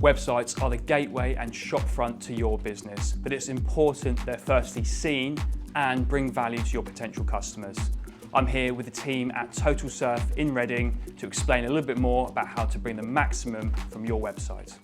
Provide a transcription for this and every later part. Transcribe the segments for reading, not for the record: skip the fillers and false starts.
Websites are the gateway and shopfront to your business, but it's important they're firstly seen and bring value to your potential customers. I'm here with the team at Total Surf in Reading to explain a little bit more about how to bring the maximum from your website.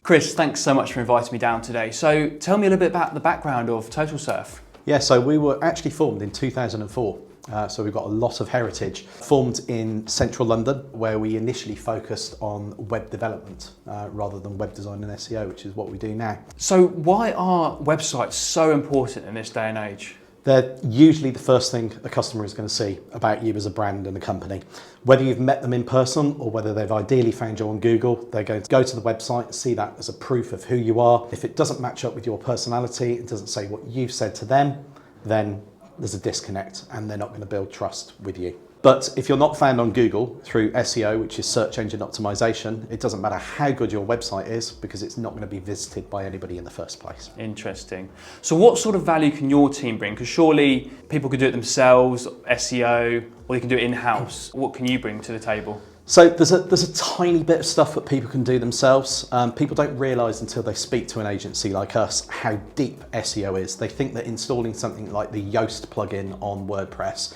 Chris, thanks so much for inviting me down today. So tell me a little bit about the background of Total Surf. Yeah, so we were actually formed in 2004. So we've got a lot of heritage. Formed in central London, where we initially focused on web development rather than web design and SEO, which is what we do now. So why are websites so important in this day and age? They're usually the first thing a customer is going to see about you as a brand and a company. Whether you've met them in person or whether they've ideally found you on Google, they're going to go to the website, see that as a proof of who you are. If it doesn't match up with your personality, it doesn't say what you've said to them, then there's a disconnect and they're not going to build trust with you. But if you're not found on Google through SEO, which is search engine optimization, it doesn't matter how good your website is because it's not going to be visited by anybody in the first place. Interesting. So what sort of value can your team bring? Because surely people could do it themselves, SEO, or they can do it in-house. What can you bring to the table? So there's a tiny bit of stuff that people can do themselves. People don't realise until they speak to an agency like us how deep SEO is. They think that installing something like the Yoast plugin on WordPress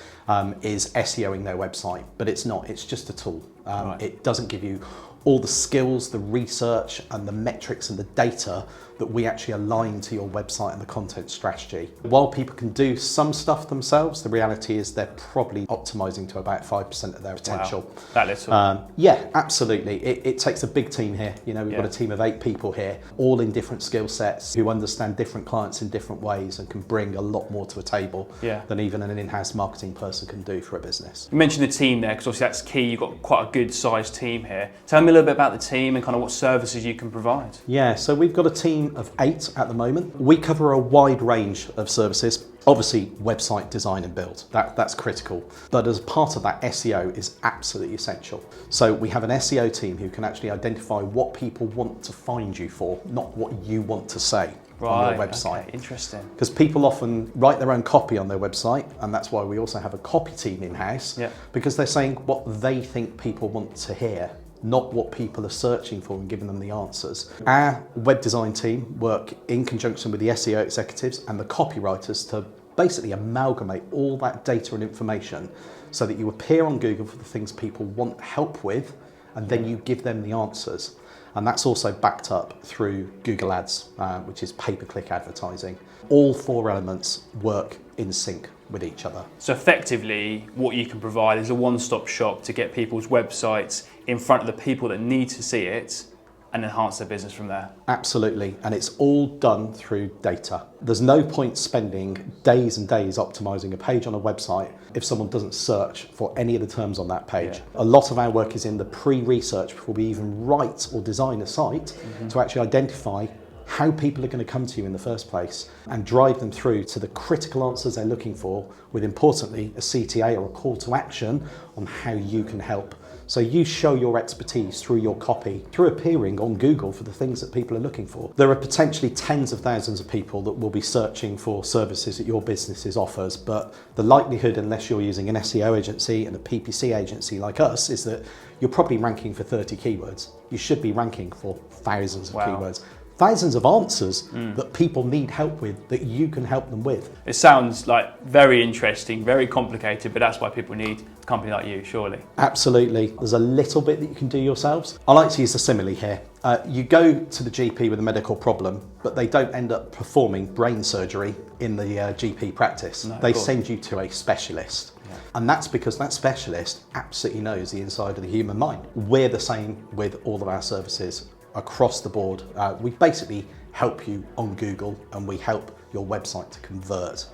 is SEOing their website, but it's not. It's just a tool. Right. It doesn't give you all the skills, the research and the metrics and the data that we actually align to your website and the content strategy. While people can do some stuff themselves, the reality is they're probably optimizing to about 5% of their potential. Wow. That little? Yeah, absolutely. It takes a big team here. You know, we've got a team of 8 people here, all in different skill sets who understand different clients in different ways and can bring a lot more to a table than even an in-house marketing person can do for a business. You mentioned the team there, because obviously that's key. You've got quite a good sized team here. Tell me a little bit about the team and kind of what services you can provide. Yeah, so we've got a team of 8 at the moment. We cover a wide range of services. Obviously, website design and build, that's critical. But as part of that, SEO is absolutely essential. So we have an SEO team who can actually identify what people want to find you for, not what you want to say on your website. Okay, interesting. Because people often write their own copy on their website, and that's why we also have a copy team in-house, because they're saying what they think people want to hear, not what people are searching for and giving them the answers. Our web design team work in conjunction with the SEO executives and the copywriters to basically amalgamate all that data and information so that you appear on Google for the things people want help with, and then you give them the answers. And that's also backed up through Google Ads, which is pay-per-click advertising. All 4 elements work in sync with each other. So effectively, what you can provide is a one-stop shop to get people's websites in front of the people that need to see it and enhance their business from there. Absolutely, and it's all done through data. There's no point spending days and days optimizing a page on a website if someone doesn't search for any of the terms on that page. A lot of our work is in the pre-research before we even write or design a site to actually identify how people are going to come to you in the first place and drive them through to the critical answers they're looking for, with importantly a CTA or a call to action on how you can help. So you show your expertise through your copy, through appearing on Google for the things that people are looking for. There are potentially tens of thousands of people that will be searching for services that your business offers, but the likelihood, unless you're using an SEO agency and a PPC agency like us, is that you're probably ranking for 30 keywords. You should be ranking for thousands of keywords. Thousands of answers that people need help with, that you can help them with. It sounds like very interesting, very complicated, but that's why people need a company like you, surely. Absolutely. There's a little bit that you can do yourselves. I like to use a simile here. You go to the GP with a medical problem, but they don't end up performing brain surgery in the GP practice. They send you to a specialist. And that's because that specialist absolutely knows the inside of the human mind. We're the same with all of our services across the board. We basically help you on Google and we help your website to convert.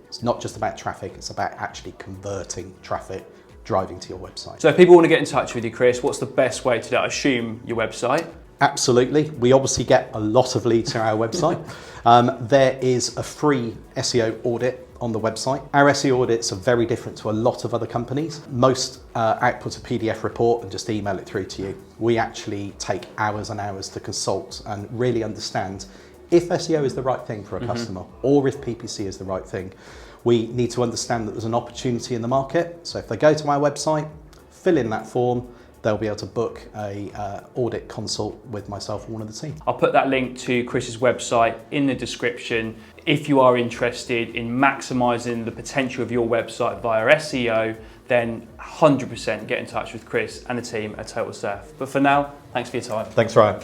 It's not just about traffic, it's about actually converting traffic, driving to your website. So if people want to get in touch with you, Chris, what's the best way to do it? I assume your website. Absolutely. We obviously get a lot of leads to our website. There is a free SEO audit on the website. Our SEO audits are very different to a lot of other companies. Most output a PDF report and just email it through to you. We actually take hours and hours to consult and really understand if SEO is the right thing for a customer or if PPC is the right thing. We need to understand that there's an opportunity in the market. So if they go to our website, fill in that form, they'll be able to book a audit consult with myself or one of the team. I'll put that link to Chris's website in the description. If you are interested in maximising the potential of your website via SEO, then 100% get in touch with Chris and the team at Total Surf. But for now, thanks for your time. Thanks, Ryan.